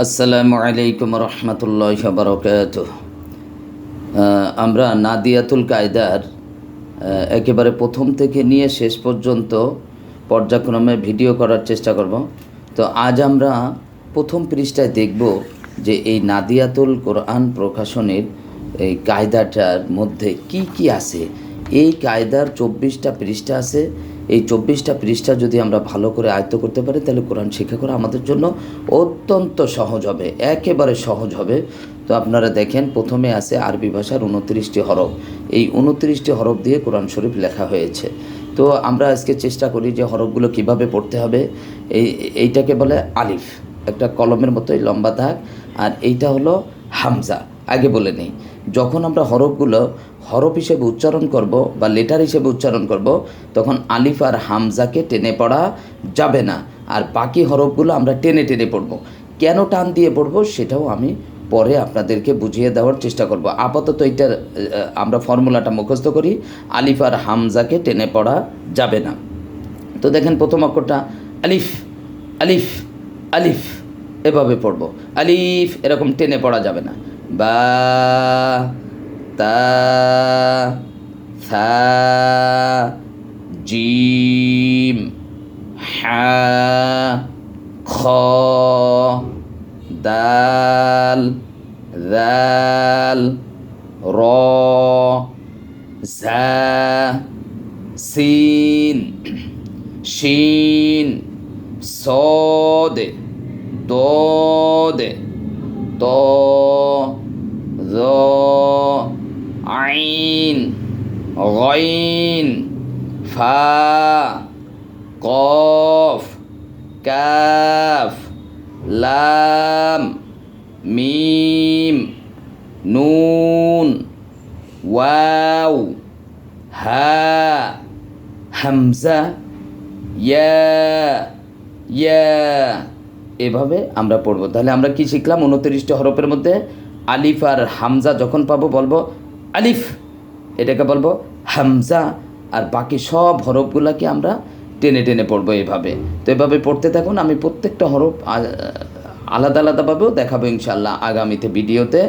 আসসালামু আলাইকুম রহমতুল্লাহি ওয়া বারাকাতুহু। আমরা নাদিয়াতুল কায়দার একেবারে প্রথম থেকে নিয়ে শেষ পর্যন্ত পর্যায়ক্রমে ভিডিও করার চেষ্টা করব। তো আজ আমরা প্রথম পৃষ্ঠায় দেখব যে এই নাদিয়াতুল কোরআন প্রকাশনের এই কায়দাটার মধ্যে কি কি আছে। এই কায়দার 24টা পৃষ্ঠা আছে। এই 24টা পৃষ্ঠা যদি আমরা ভালো করে আয়ত্ত করতে পারি তাহলে কোরআন শিক্ষা করা আমাদের জন্য অত্যন্ত সহজ হবে, একেবারে সহজ হবে। তো আপনারা দেখেন, প্রথমে আছে আরবি ভাষার 29টি হরফ। এই 29টি হরফ দিয়ে কোরআন শরীফ লেখা হয়েছে। তো আমরা আজকে চেষ্টা করি যে হরফগুলো কিভাবে পড়তে হবে। এইটাকে বলে আলিফ, একটা কলমের মতোই লম্বা দাগ, আর এইটা হলো হামজা। আগে বলে নেই, যখন আমরা হরফগুলো হরফ হিসেবে উচ্চারণ করব বা লেটার হিসেবে উচ্চারণ করব, তখন আলিফ আর হামজাকে টেনে পড়া যাবে না, আর বাকি হরফগুলো আমরা টেনে টেনে পড়ব। কেন টান দিয়ে পড়ব সেটাও আমি পরে আপনাদেরকে বুঝিয়ে দেওয়ার চেষ্টা করব। আপাতত এইটার আমরা ফর্মুলাটা মুখস্থ করি, আলিফ আর হামজাকে টেনে পড়া যাবে না। তো দেখেন, প্রথম অক্ষরটা আলিফ, আলিফ, আলিফ এভাবে পড়ব। আলিফ এরকম টেনে পড়া যাবে না। বা, তা, সা, জিম, হা, খ, দাল, দাল, র, জা, সিন, শিন, صاد ضاد ط ظا عين غين فا قاف كاف لام ميم نون واو ها হামজা ইয়া, এভাবে আমরা পড়ব। তাহলে আমরা কি শিখলাম? 29টি হরফের মধ্যে আলিফ আর হামজা যখন পাবো বলবো আলিফ, এটাকে বলবো হামজা, আর বাকি সব হরফগুলোকে আমরা টেনে টেনে পড়বো এভাবে। তো এভাবে পড়তে থাকুন। আমি প্রত্যেকটা হরফ আলাদা আলাদাভাবেও দেখাবো ইনশাল্লাহ আগামীতে ভিডিওতে,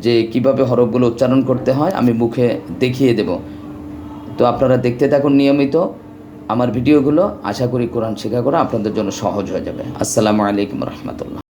যে কিভাবে হরফগুলো উচ্চারণ করতে হয় আমি মুখে দেখিয়ে দেব। তো আপনারা দেখতে থাকুন নিয়মিত আমার ভিডিওগুলো। আশা করি কোরআন শেখা করা আপনাদের জন্য সহজ হয়ে যাবে। আসসালামু আলাইকুম রহমতুল্লাহ।